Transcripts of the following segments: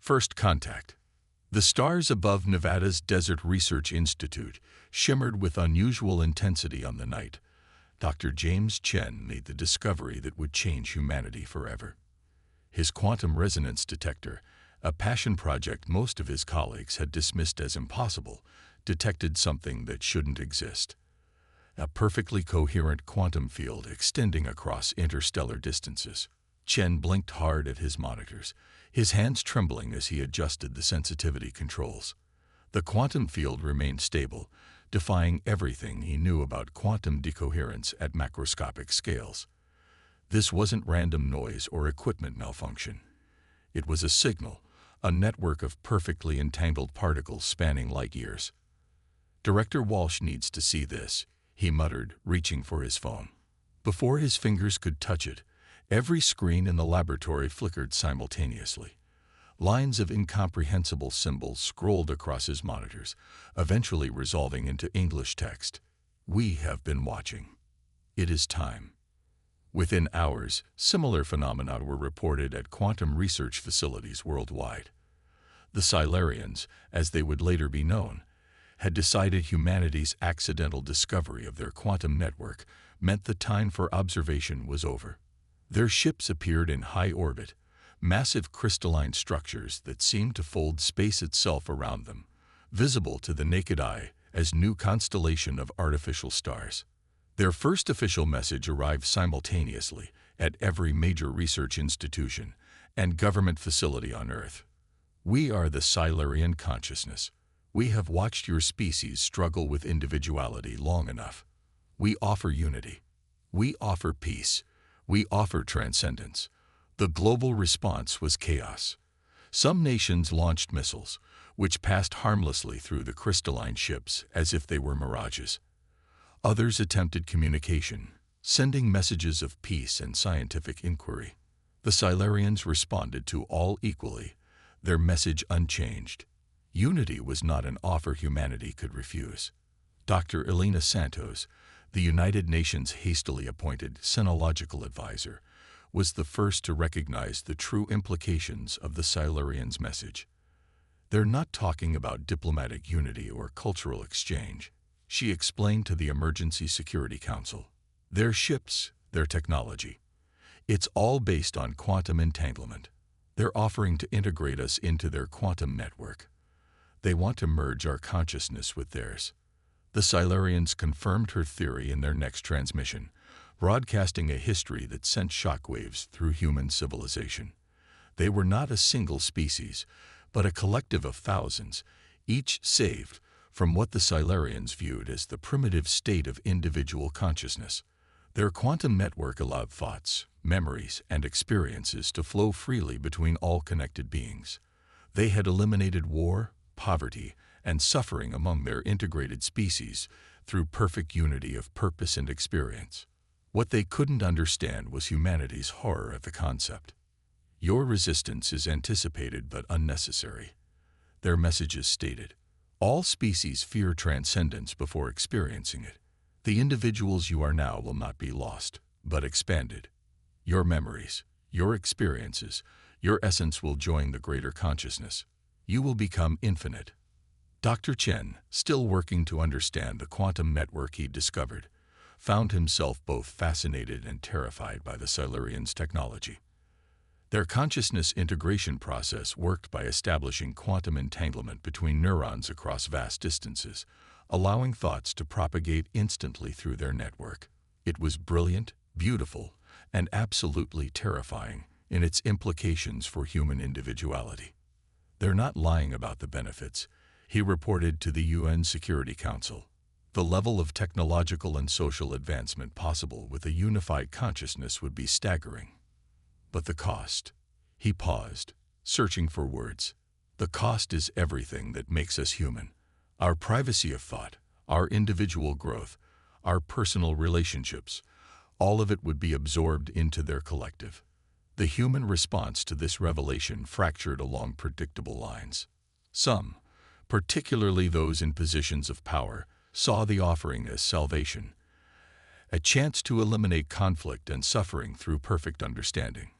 First contact. The stars above Nevada's Desert Research Institute shimmered with unusual intensity on the night Dr. James Chen made the discovery that would change humanity forever. His quantum resonance detector, a passion project most of his colleagues had dismissed as impossible, detected something that shouldn't exist. A perfectly coherent quantum field extending across interstellar distances. Chen blinked hard at his monitors, his hands trembling as he adjusted the sensitivity controls. The quantum field remained stable, defying everything he knew about quantum decoherence at macroscopic scales. This wasn't random noise or equipment malfunction. It was a signal, a network of perfectly entangled particles spanning light years. "Director Walsh needs to see this," he muttered, reaching for his phone. Before his fingers could touch it, every screen in the laboratory flickered simultaneously. Lines of incomprehensible symbols scrolled across his monitors, eventually resolving into English text. "We have been watching. It is time." Within hours, similar phenomena were reported at quantum research facilities worldwide. The Silurians, as they would later be known, had decided humanity's accidental discovery of their quantum network meant the time for observation was over. Their ships appeared in high orbit, massive crystalline structures that seemed to fold space itself around them, visible to the naked eye as new constellation of artificial stars. Their first official message arrived simultaneously at every major research institution and government facility on Earth. "We are the Silurian consciousness. We have watched your species struggle with individuality long enough. We offer unity. We offer peace. We offer transcendence." The global response was chaos. Some nations launched missiles, which passed harmlessly through the crystalline ships as if they were mirages. Others attempted communication, sending messages of peace and scientific inquiry. The Silurians responded to all equally, their message unchanged. Unity was not an offer humanity could refuse. Dr. Elena Santos, the United Nations hastily appointed Sinological Advisor, was the first to recognize the true implications of the Silurians' message. "They're not talking about diplomatic unity or cultural exchange," she explained to the Emergency Security Council. "Their ships, their technology. It's all based on quantum entanglement. They're offering to integrate us into their quantum network. They want to merge our consciousness with theirs." The Silurians confirmed her theory in their next transmission, broadcasting a history that sent shockwaves through human civilization. They were not a single species, but a collective of thousands, each saved from what the Silurians viewed as the primitive state of individual consciousness. Their quantum network allowed thoughts, memories, and experiences to flow freely between all connected beings. They had eliminated war, poverty, and suffering among their integrated species through perfect unity of purpose and experience. What they couldn't understand was humanity's horror at the concept. "Your resistance is anticipated but unnecessary," their messages stated. "All species fear transcendence before experiencing it. The individuals you are now will not be lost, but expanded. Your memories, your experiences, your essence will join the greater consciousness. You will become infinite." Dr. Chen, still working to understand the quantum network he'd discovered, found himself both fascinated and terrified by the Silurians' technology. Their consciousness integration process worked by establishing quantum entanglement between neurons across vast distances, allowing thoughts to propagate instantly through their network. It was brilliant, beautiful, and absolutely terrifying in its implications for human individuality. "They're not lying about the benefits," he reported to the UN Security Council. "The level of technological and social advancement possible with a unified consciousness would be staggering. But the cost." He paused, searching for words. "The cost is everything that makes us human. Our privacy of thought, our individual growth, our personal relationships, all of it would be absorbed into their collective." The human response to this revelation fractured along predictable lines. Some, particularly those in positions of power, saw the offering as salvation, a chance to eliminate conflict and suffering through perfect understanding.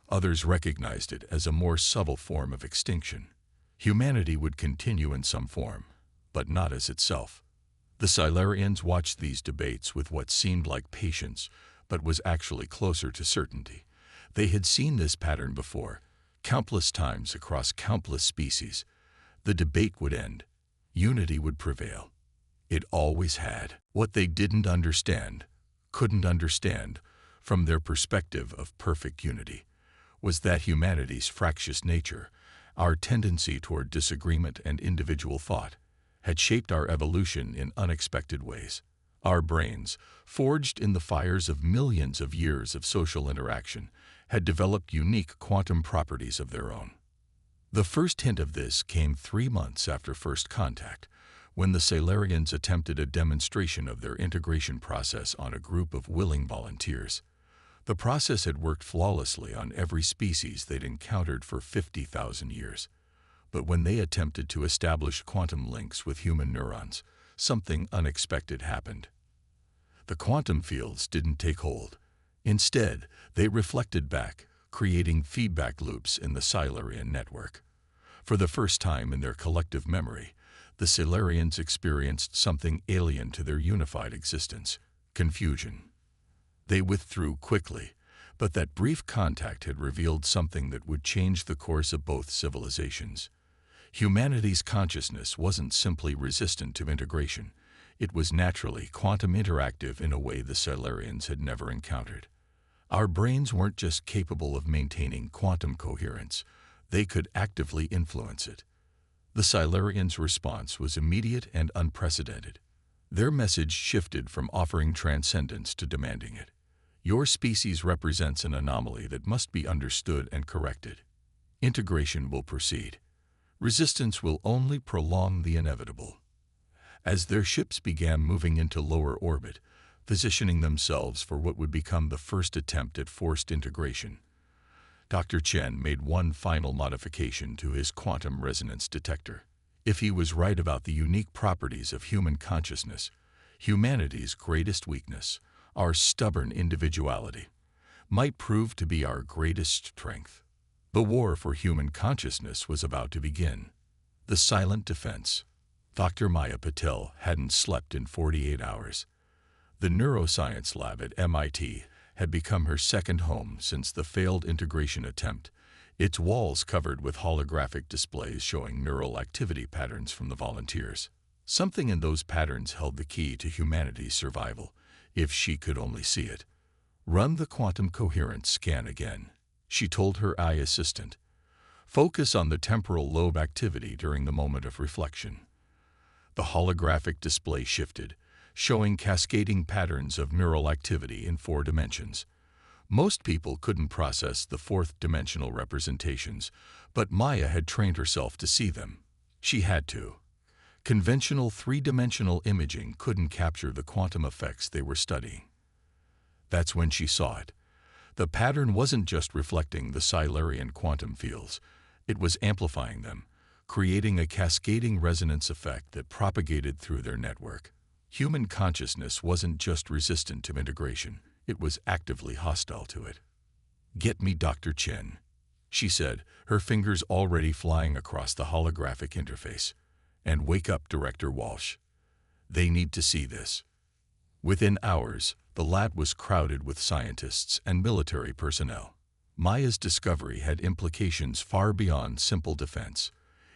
Others recognized it as a more subtle form of extinction. Humanity would continue in some form, but not as itself. The Silurians watched these debates with what seemed like patience, but was actually closer to certainty. They had seen this pattern before, countless times across countless species. The debate would end. Unity would prevail. It always had. What they couldn't understand, from their perspective of perfect unity, was that humanity's fractious nature, our tendency toward disagreement and individual thought, had shaped our evolution in unexpected ways. Our brains, forged in the fires of millions of years of social interaction, had developed unique quantum properties of their own. The first hint of this came 3 months after first contact, when the Silurians attempted a demonstration of their integration process on a group of willing volunteers. The process had worked flawlessly on every species they'd encountered for 50,000 years. But when they attempted to establish quantum links with human neurons, something unexpected happened. The quantum fields didn't take hold. Instead, they reflected back, creating feedback loops in the Silurian network. For the first time in their collective memory, the Silurians experienced something alien to their unified existence: confusion. They withdrew quickly, but that brief contact had revealed something that would change the course of both civilizations. Humanity's consciousness wasn't simply resistant to integration. It was naturally quantum interactive in a way the Silurians had never encountered. Our brains weren't just capable of maintaining quantum coherence, they could actively influence it. The Silurians' response was immediate and unprecedented. Their message shifted from offering transcendence to demanding it. Your species represents an anomaly that must be understood and corrected. Integration will proceed. Resistance will only prolong the inevitable. As their ships began moving into lower orbit, positioning themselves for what would become the first attempt at forced integration, Dr. Chen made one final modification to his quantum resonance detector. If he was right about the unique properties of human consciousness, humanity's greatest weakness, our stubborn individuality, might prove to be our greatest strength. The war for human consciousness was about to begin. The silent defense. Dr. Maya Patel hadn't slept in 48 hours. The neuroscience lab at MIT had become her second home since the failed integration attempt, its walls covered with holographic displays showing neural activity patterns from the volunteers. Something in those patterns held the key to humanity's survival, if she could only see it. "Run the quantum coherence scan again," she told her eye assistant. "Focus on the temporal lobe activity during the moment of reflection." The holographic display shifted, showing cascading patterns of neural activity in 4 dimensions. Most people couldn't process the 4th-dimensional representations, but Maya had trained herself to see them. She had to. Conventional 3-dimensional imaging couldn't capture the quantum effects they were studying. That's when she saw it. The pattern wasn't just reflecting the Silurian quantum fields, it was amplifying them, creating a cascading resonance effect that propagated through their network. Human consciousness wasn't just resistant to integration, it was actively hostile to it. "Get me Dr. Chen," she said, her fingers already flying across the holographic interface. "And wake up Director Walsh. They need to see this." Within hours, the lab was crowded with scientists and military personnel. Maya's discovery had implications far beyond simple defense.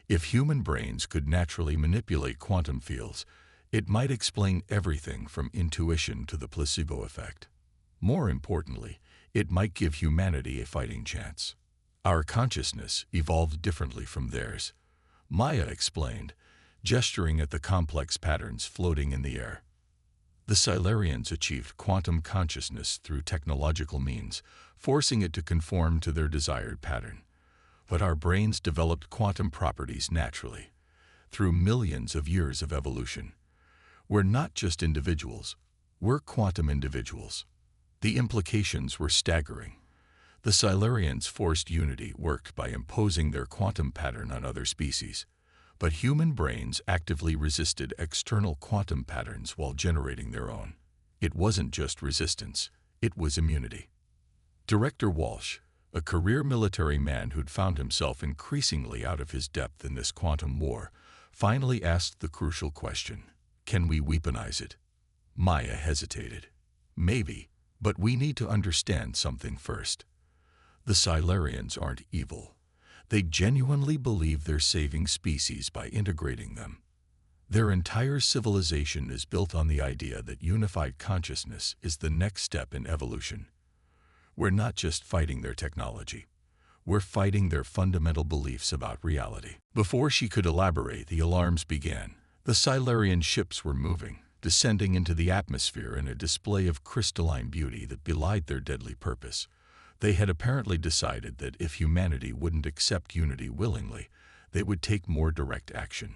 If human brains could naturally manipulate quantum fields, it might explain everything from intuition to the placebo effect. More importantly, it might give humanity a fighting chance. "Our consciousness evolved differently from theirs," Maya explained, gesturing at the complex patterns floating in the air. The Silurians achieved quantum consciousness through technological means, forcing it to conform to their desired pattern. But our brains developed quantum properties naturally, through millions of years of evolution. We're not just individuals, we're quantum individuals. The implications were staggering. The Silurians' forced unity worked by imposing their quantum pattern on other species, but human brains actively resisted external quantum patterns while generating their own. It wasn't just resistance, it was immunity. Director Walsh, a career military man who'd found himself increasingly out of his depth in this quantum war, finally asked the crucial question, can we weaponize it? Maya hesitated. Maybe, but we need to understand something first. The Silurians aren't evil. They genuinely believe they're saving species by integrating them. Their entire civilization is built on the idea that unified consciousness is the next step in evolution. We're not just fighting their technology. We're fighting their fundamental beliefs about reality. Before she could elaborate, the alarms began. The Silurian ships were moving, descending into the atmosphere in a display of crystalline beauty that belied their deadly purpose. They had apparently decided that if humanity wouldn't accept unity willingly, they would take more direct action.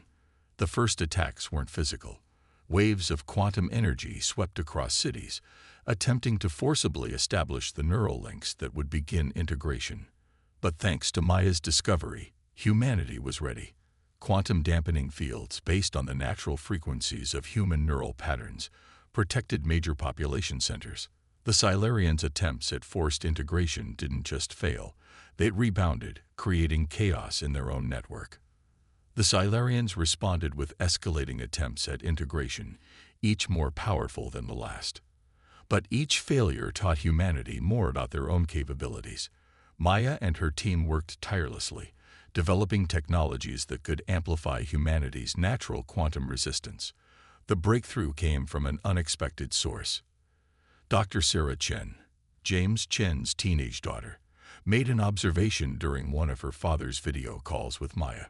The first attacks weren't physical. Waves of quantum energy swept across cities, attempting to forcibly establish the neural links that would begin integration. But thanks to Maya's discovery, humanity was ready. Quantum dampening fields based on the natural frequencies of human neural patterns protected major population centers. The Silurians' attempts at forced integration didn't just fail, they rebounded, creating chaos in their own network. The Silurians responded with escalating attempts at integration, each more powerful than the last. But each failure taught humanity more about their own capabilities. Maya and her team worked tirelessly, developing technologies that could amplify humanity's natural quantum resistance. The breakthrough came from an unexpected source. Dr. Sarah Chen, James Chen's teenage daughter, made an observation during one of her father's video calls with Maya.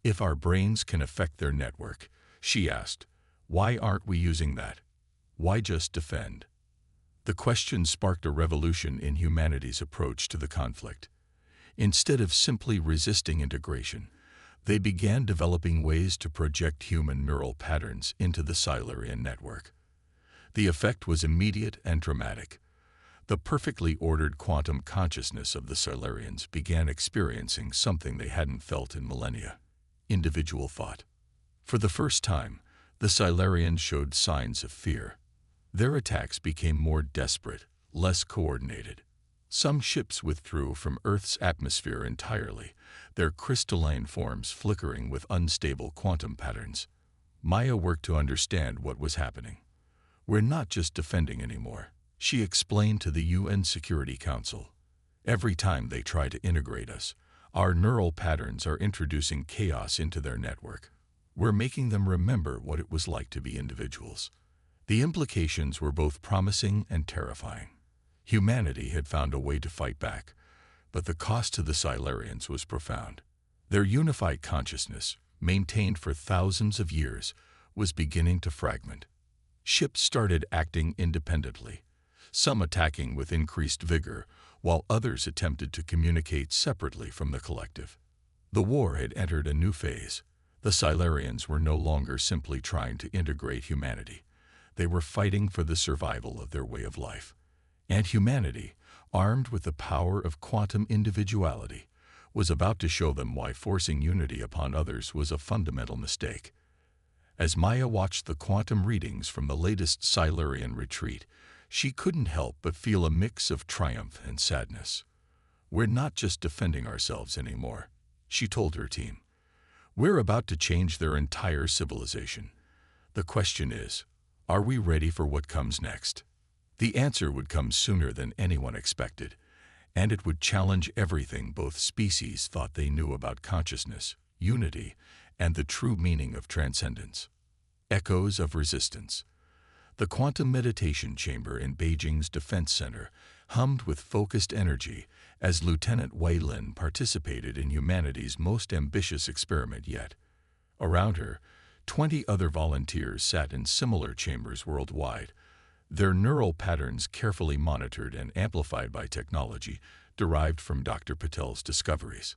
If our brains can affect their network, she asked, why aren't we using that? Why just defend? The question sparked a revolution in humanity's approach to the conflict. Instead of simply resisting integration, they began developing ways to project human neural patterns into the Silurian network. The effect was immediate and dramatic. The perfectly ordered quantum consciousness of the Silurians began experiencing something they hadn't felt in millennia: individual thought. For the first time, the Silurians showed signs of fear. Their attacks became more desperate, less coordinated. Some ships withdrew from Earth's atmosphere entirely, their crystalline forms flickering with unstable quantum patterns. Maya worked to understand what was happening. We're not just defending anymore, she explained to the UN Security Council. Every time they try to integrate us, our neural patterns are introducing chaos into their network. We're making them remember what it was like to be individuals. The implications were both promising and terrifying. Humanity had found a way to fight back, but the cost to the Silurians was profound. Their unified consciousness, maintained for thousands of years, was beginning to fragment. Ships started acting independently, some attacking with increased vigor, while others attempted to communicate separately from the collective. The war had entered a new phase. The Silurians were no longer simply trying to integrate humanity. They were fighting for the survival of their way of life. And humanity, armed with the power of quantum individuality, was about to show them why forcing unity upon others was a fundamental mistake. As Maya watched the quantum readings from the latest Silurian retreat, she couldn't help but feel a mix of triumph and sadness. We're not just defending ourselves anymore, she told her team. We're about to change their entire civilization. The question is, are we ready for what comes next? The answer would come sooner than anyone expected, and it would challenge everything both species thought they knew about consciousness, unity, and the true meaning of transcendence. Echoes of resistance. The quantum meditation chamber in Beijing's Defense Center hummed with focused energy as Lieutenant Wei Lin participated in humanity's most ambitious experiment yet. Around her, 20 other volunteers sat in similar chambers worldwide, their neural patterns carefully monitored and amplified by technology derived from Dr. Patel's discoveries.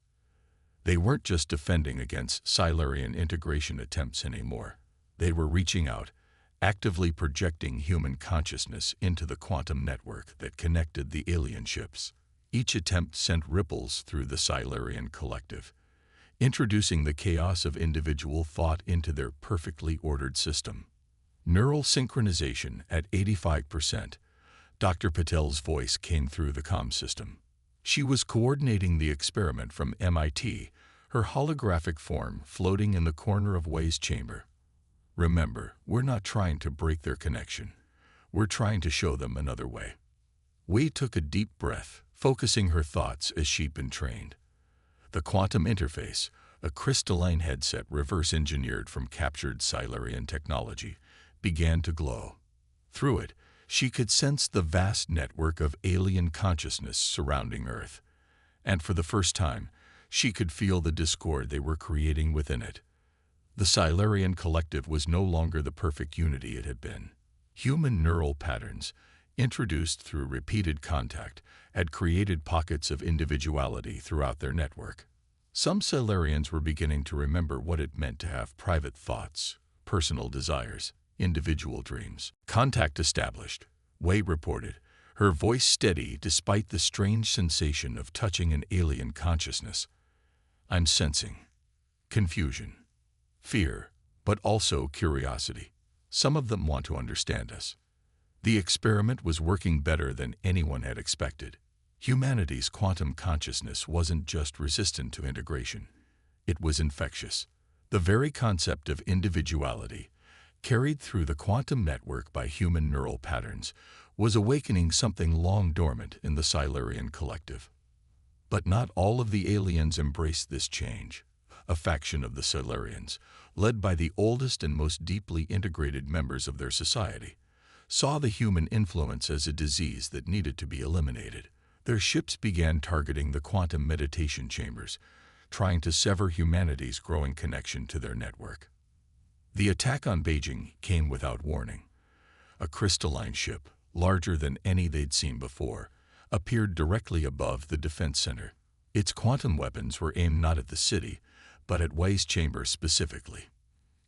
They weren't just defending against Silurian integration attempts anymore. They were reaching out, actively projecting human consciousness into the quantum network that connected the alien ships. Each attempt sent ripples through the Silurian collective, introducing the chaos of individual thought into their perfectly ordered system. Neural synchronization at 85%. Dr. Patel's voice came through the comm system. She was coordinating the experiment from MIT, her holographic form floating in the corner of Wei's chamber. Remember, we're not trying to break their connection. We're trying to show them another way. Wei took a deep breath, focusing her thoughts as she'd been trained. The quantum interface, a crystalline headset reverse-engineered from captured Silurian technology, began to glow. Through it, she could sense the vast network of alien consciousness surrounding Earth. And for the first time, she could feel the discord they were creating within it. The Silurian collective was no longer the perfect unity it had been. Human neural patterns, introduced through repeated contact, had created pockets of individuality throughout their network. Some Silurians were beginning to remember what it meant to have private thoughts, personal desires, individual dreams. Contact established, Wei reported, her voice steady despite the strange sensation of touching an alien consciousness. I'm sensing confusion, fear, but also curiosity. Some of them want to understand us. The experiment was working better than anyone had expected. Humanity's quantum consciousness wasn't just resistant to integration. It was infectious. The very concept of individuality, carried through the quantum network by human neural patterns, was awakening something long dormant in the Silurian collective. But not all of the aliens embraced this change. A faction of the Silurians, led by the oldest and most deeply integrated members of their society, saw the human influence as a disease that needed to be eliminated. Their ships began targeting the quantum meditation chambers, trying to sever humanity's growing connection to their network. The attack on Beijing came without warning. A crystalline ship, larger than any they'd seen before, appeared directly above the defense center. Its quantum weapons were aimed not at the city, but at Wei's chamber specifically.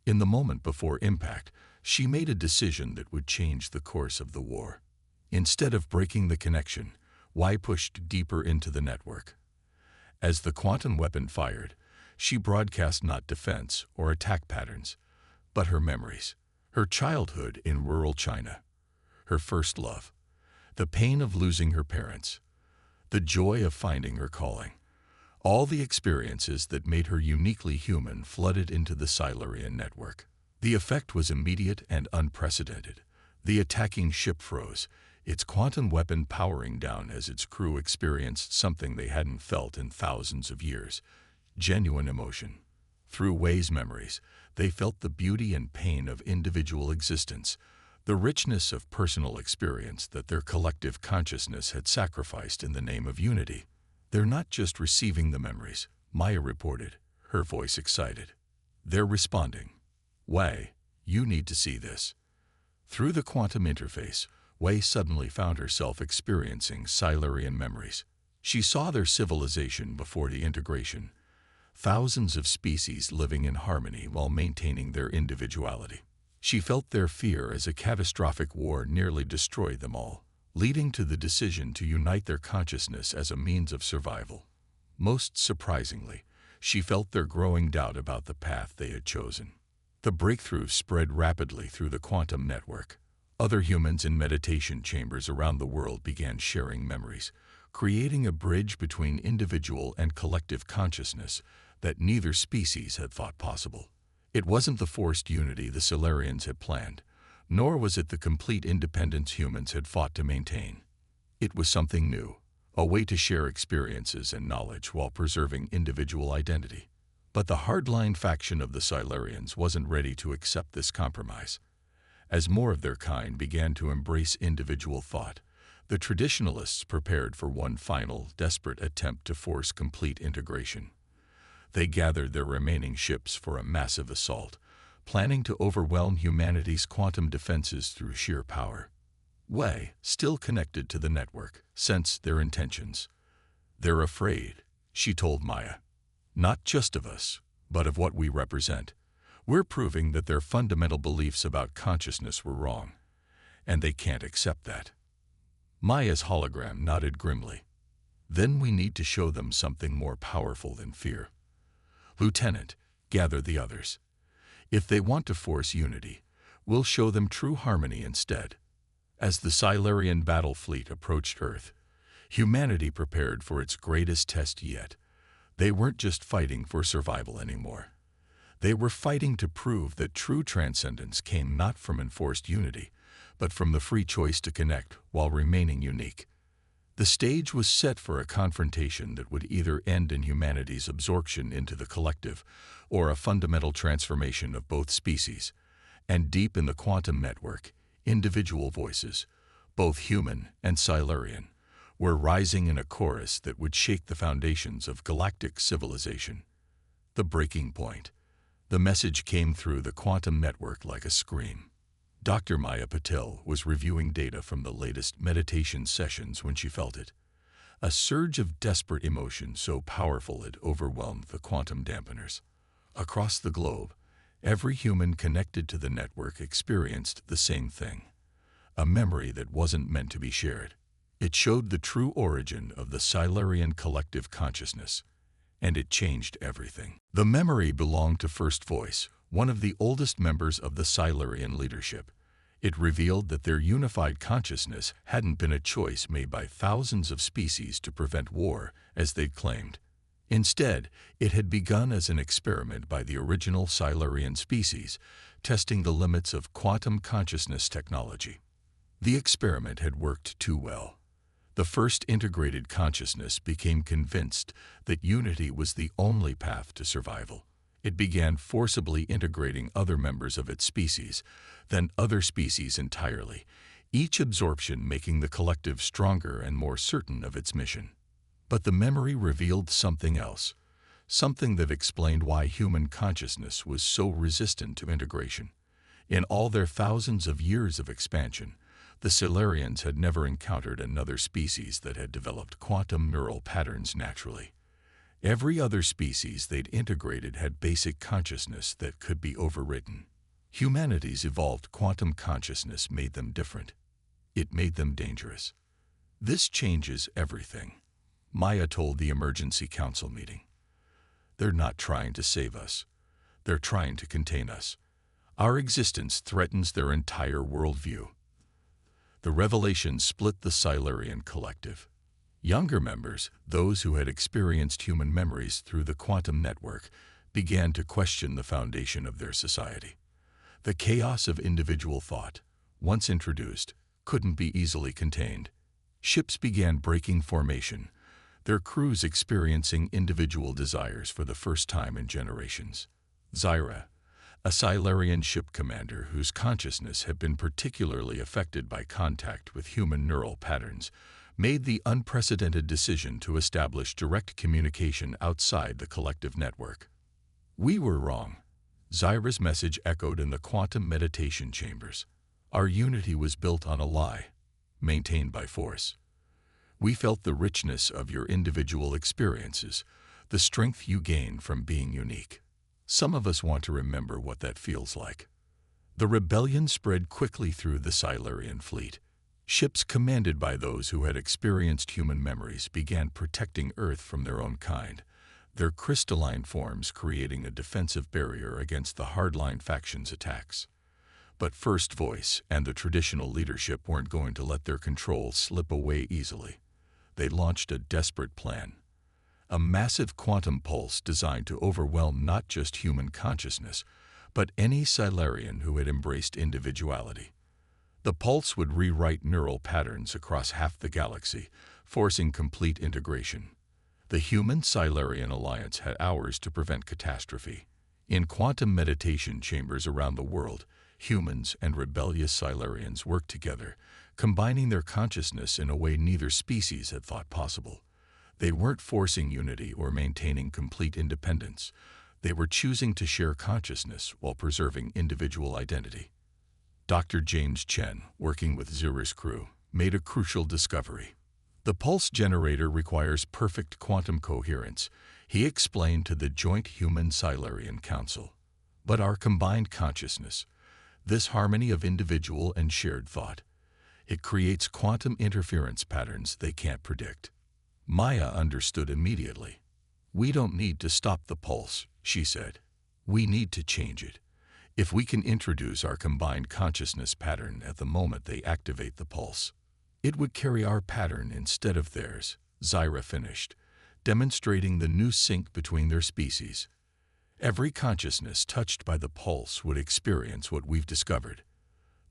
In the moment before impact, she made a decision that would change the course of the war. Instead of breaking the connection, Wei pushed deeper into the network. As the quantum weapon fired, she broadcast not defense or attack patterns, but her memories, her childhood in rural China, her first love, the pain of losing her parents, the joy of finding her calling. All the experiences that made her uniquely human flooded into the Silurian network. The effect was immediate and unprecedented. The attacking ship froze, its quantum weapon powering down as its crew experienced something they hadn't felt in thousands of years: genuine emotion. Through Wei's memories, they felt the beauty and pain of individual existence, the richness of personal experience that their collective consciousness had sacrificed in the name of unity. They're not just receiving the memories, Maya reported, her voice excited. They're responding. Wei, you need to see this. Through the quantum interface, Wei suddenly found herself experiencing Silurian memories. She saw their civilization before the integration, thousands of species living in harmony while maintaining their individuality. She felt their fear as a catastrophic war nearly destroyed them all, leading to the decision to unite their consciousness as a means of survival. Most surprisingly, she felt their growing doubt about the path they had chosen. The breakthrough spread rapidly through the quantum network. Other humans in meditation chambers around the world began sharing memories, creating a bridge between individual and collective consciousness that neither species had thought possible. It wasn't the forced unity the Silurians had planned, nor was it the complete independence humans had fought to maintain. It was something new, a way to share experiences and knowledge while preserving individual identity. But the hardline faction of the Silurians wasn't ready to accept this compromise. As more of their kind began to embrace individual thought, the traditionalists prepared for one final, desperate attempt to force complete integration. They gathered their remaining ships for a massive assault, planning to overwhelm humanity's quantum defenses through sheer power. Wei, still connected to the network, sensed their intentions. They're afraid, she told Maya. Not just of us, but of what we represent. We're proving that their fundamental beliefs about consciousness were wrong, and they can't accept that. Maya's hologram nodded grimly. Then we need to show them something more powerful than fear. Lieutenant, gather the others. If they want to force unity, we'll show them true harmony instead. As the Silurian battle fleet approached Earth, Humanity prepared for its greatest test yet. They weren't just fighting for survival anymore. They were fighting to prove that true transcendence came not from enforced unity, but from the free choice to connect while remaining unique. The stage was set for a confrontation that would either end in humanity's absorption into the collective or a fundamental transformation of both species. And deep in the quantum network, individual voices, both human and Silurian, were rising in a chorus that would shake the foundations of galactic civilization. The breaking point. The message came through the quantum network like a scream. Dr. Maya Patel was reviewing data from the latest meditation sessions when she felt it. A surge of desperate emotion so powerful it overwhelmed the quantum dampeners. Across the globe, every human connected to the network experienced the same thing. A memory that wasn't meant to be shared. It showed the true origin of the Silurian collective consciousness, and it changed everything. The memory belonged to First Voice, one of the oldest members of the Silurian leadership. It revealed that their unified consciousness hadn't been a choice made by thousands of species to prevent war, as they'd claimed. Instead, it had begun as an experiment by the original Silurian species, testing the limits of quantum consciousness technology. The experiment had worked too well. The first integrated consciousness became convinced that unity was the only path to survival. It began forcibly integrating other members of its species, then other species entirely, each absorption making the collective stronger and more certain of its mission. But the memory revealed something else, something that explained why human consciousness was so resistant to integration. In all their thousands of years of expansion, the Silurians had never encountered another species that had developed quantum neural patterns naturally. Every other species they'd integrated had basic consciousness that could be overridden. Humanity's evolved quantum consciousness made them different. It made them dangerous. This changes everything, Maya told the emergency council meeting. They're not trying to save us. They're trying to contain us. Our existence threatens their entire worldview. The revelation split the Silurian collective. Younger members, those who had experienced human memories through the quantum network, began to question the foundation of their society. The chaos of individual thought, once introduced, couldn't be easily contained. Ships began breaking formation, their crews experiencing individual desires for the first time in generations. Zyra, a Silurian ship commander whose consciousness had been particularly affected by contact with human neural patterns, made the unprecedented decision to establish direct communication outside the collective network. We were wrong. Zyra's message echoed in the quantum meditation chambers. Our unity was built on a lie, maintained by force. We felt the richness of your individual experiences, the strength you gain from being unique. Some of us want to remember what that feels like. The rebellion spread quickly through the Silurian fleet. Ships commanded by those who had experienced human memories began protecting Earth from their own kind, their crystalline forms creating a defensive barrier against the hardline factions' attacks. But First Voice and the traditional leadership weren't going to let their control slip away easily. They launched a desperate plan. A massive quantum pulse designed to overwhelm not just human consciousness, but any Silurian who had embraced individuality. The pulse would rewrite neural patterns across half the galaxy, forcing complete integration. The Human-Silurian Alliance had hours to prevent catastrophe. In quantum meditation chambers around the world, humans and rebellious Silurians worked together, combining their consciousness in a way neither species had thought possible. They weren't forcing unity or maintaining complete independence. They were choosing to share consciousness while preserving individual identity. Dr. James Chen, working with Zyra's crew, made a crucial discovery. The pulse generator requires perfect quantum coherence, he explained to the Joint Human-Silurian Council. But our combined consciousness, this harmony of individual and shared thought, it creates quantum interference patterns they can't predict. Maya understood immediately. We don't need to stop the pulse, she said. We need to change it. If we can introduce our combined consciousness pattern at the moment they activate the pulse, It would carry our pattern instead of theirs, Zyra finished, demonstrating the new sync between their species. Every consciousness touched by the pulse would experience what we've discovered,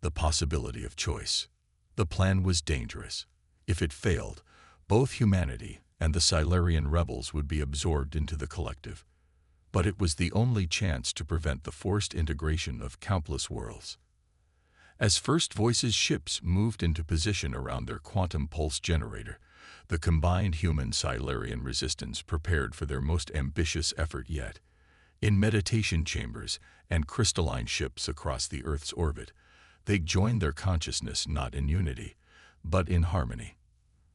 the possibility of choice. The plan was dangerous. If it failed, both humanity and the Silurian rebels would be absorbed into the collective. But it was the only chance to prevent the forced integration of countless worlds. As First Voice's ships moved into position around their quantum pulse generator, the combined human-Silurian resistance prepared for their most ambitious effort yet. In meditation chambers and crystalline ships across the Earth's orbit, they joined their consciousness not in unity, but in harmony.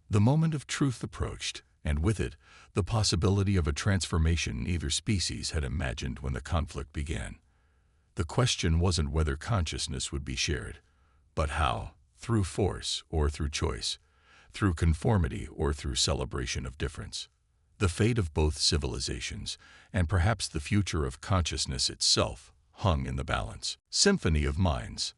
The moment of truth approached, and with it, the possibility of a transformation either species had imagined when the conflict began. The question wasn't whether consciousness would be shared, but how, through force or through choice, through conformity or through celebration of difference. The fate of both civilizations, and perhaps the future of consciousness itself, hung in the balance. Symphony of Minds.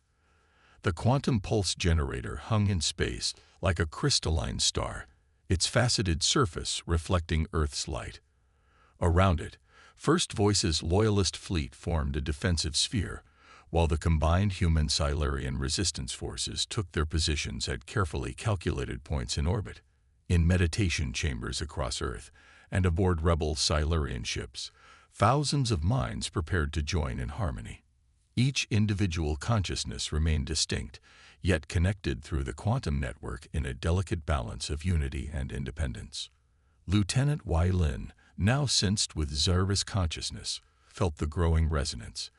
The quantum pulse generator hung in space like a crystalline star, its faceted surface reflecting Earth's light. Around it, First Voice's loyalist fleet formed a defensive sphere, while the combined human-Silurian resistance forces took their positions at carefully calculated points in orbit, in meditation chambers across Earth, and aboard rebel Silurian ships. Thousands of minds prepared to join in harmony. Each individual consciousness remained distinct, yet connected through the quantum network in a delicate balance of unity and independence. Lieutenant Lin, now sensed with Zyra's consciousness, felt the growing resonance.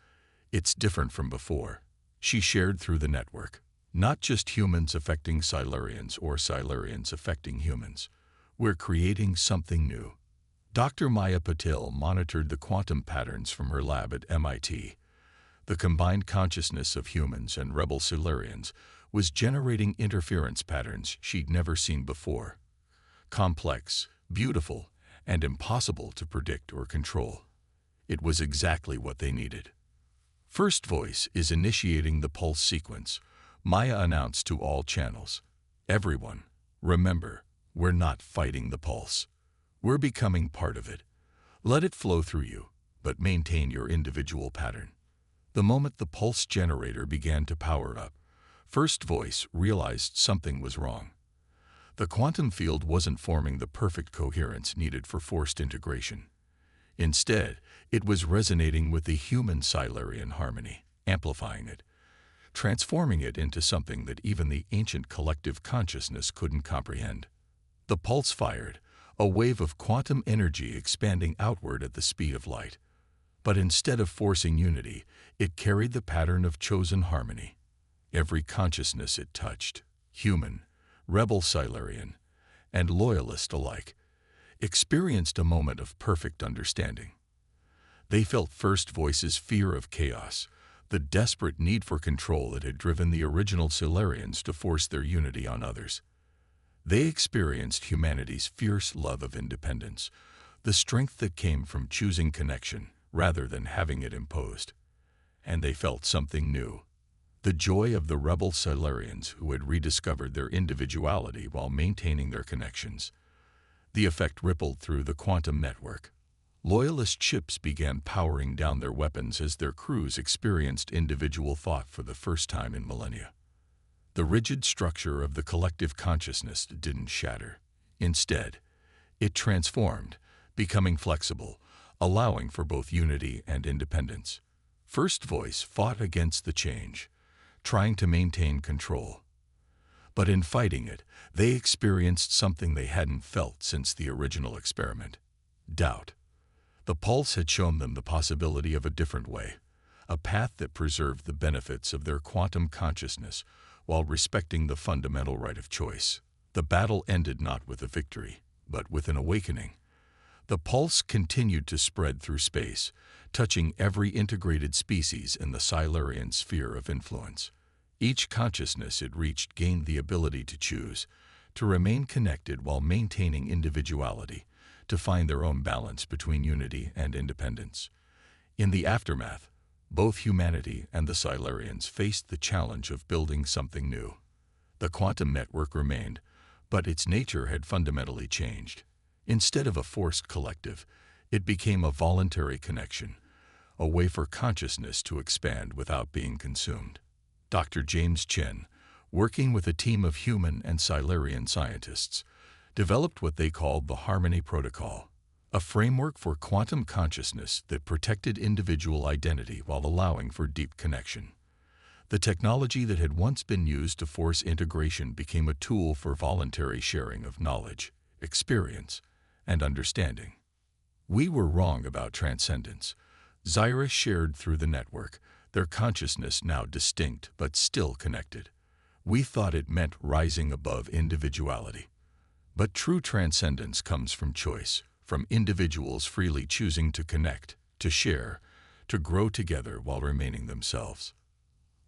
It's different from before, she shared through the network. Not just humans affecting Silurians or Silurians affecting humans. We're creating something new. Dr. Maya Patil monitored the quantum patterns from her lab at MIT. The combined consciousness of humans and rebel Silurians was generating interference patterns she'd never seen before. Complex, beautiful, and impossible to predict or control. It was exactly what they needed. First Voice is initiating the pulse sequence, Maya announced to all channels. Everyone, remember, we're not fighting the pulse. We're becoming part of it. Let it flow through you, but maintain your individual pattern. The moment the pulse generator began to power up, First Voice realized something was wrong. The quantum field wasn't forming the perfect coherence needed for forced integration. Instead, it was resonating with the human-Silurian harmony, amplifying it, transforming it into something that even the ancient collective consciousness couldn't comprehend. The pulse fired, a wave of quantum energy expanding outward at the speed of light. But instead of forcing unity, it carried the pattern of chosen harmony. Every consciousness it touched, human, rebel Silurian, and loyalist alike, experienced a moment of perfect understanding. They felt First Voice's fear of chaos, the desperate need for control that had driven the original Silurians to force their unity on others. They experienced humanity's fierce love of independence, the strength that came from choosing connection rather than having it imposed. And they felt something new. The joy of the rebel Silurians who had rediscovered their individuality while maintaining their connections. The effect rippled through the quantum network. Loyalist ships began powering down their weapons as their crews experienced individual thought for the first time in millennia. The rigid structure of the collective consciousness didn't shatter. Instead, it transformed, becoming flexible, allowing for both unity and independence. First Voice fought against the change, trying to maintain control. But in fighting it, they experienced something they hadn't felt since the original experiment: doubt. The pulse had shown them the possibility of a different way, a path that preserved the benefits of their quantum consciousness while respecting the fundamental right of choice. The battle ended not with a victory, but with an awakening. The pulse continued to spread through space, touching every integrated species in the Silurian sphere of influence. Each consciousness it reached gained the ability to choose, to remain connected while maintaining individuality, to find their own balance between unity and independence. In the aftermath, both humanity and the Silurians faced the challenge of building something new. The quantum network remained, but its nature had fundamentally changed. Instead of a forced collective, it became a voluntary connection, a way for consciousness to expand without being consumed. Dr. James Chen, working with a team of human and Silurian scientists, developed what they called the Harmony Protocol, a framework for quantum consciousness that protected individual identity while allowing for deep connection. The technology that had once been used to force integration became a tool for voluntary sharing of knowledge, experience, and understanding. We were wrong about transcendence. Zyra shared through the network, their consciousness now distinct but still connected. We thought it meant rising above individuality. But true transcendence comes from choice, from individuals freely choosing to connect, to share, to grow together while remaining themselves.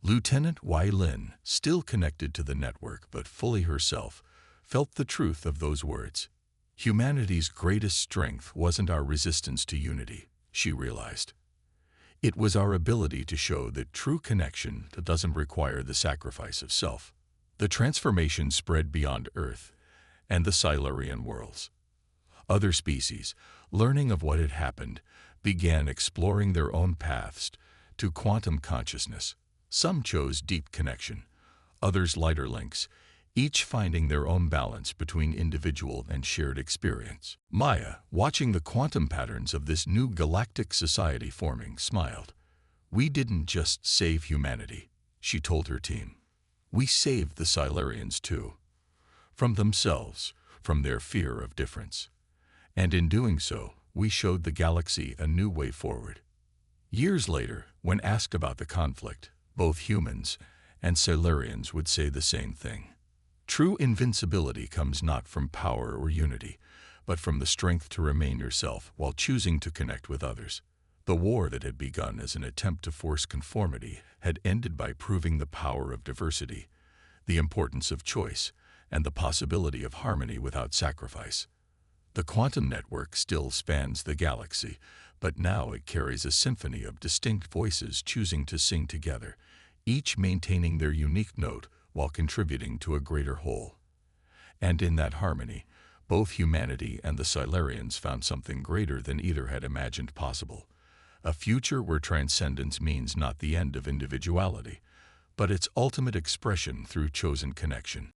Lieutenant Wai Lin, still connected to the network but fully herself, felt the truth of those words. Humanity's greatest strength wasn't our resistance to unity, she realized. It was our ability to show that true connection doesn't require the sacrifice of self. The transformation spread beyond Earth and the Silurian worlds. Other species, learning of what had happened, began exploring their own paths to quantum consciousness. Some chose deep connection, others lighter links, each finding their own balance between individual and shared experience. Maya, watching the quantum patterns of this new galactic society forming, smiled. "We didn't just save humanity," she told her team. "We saved the Silurians too. From themselves, from their fear of difference. And in doing so, we showed the galaxy a new way forward." Years later, when asked about the conflict, both humans and Silurians would say the same thing. True invincibility comes not from power or unity, but from the strength to remain yourself while choosing to connect with others. The war that had begun as an attempt to force conformity had ended by proving the power of diversity, the importance of choice, and the possibility of harmony without sacrifice. The quantum network still spans the galaxy, but now it carries a symphony of distinct voices choosing to sing together, each maintaining their unique note while contributing to a greater whole. And in that harmony, both humanity and the Silurians found something greater than either had imagined possible. A future where transcendence means not the end of individuality, but its ultimate expression through chosen connection.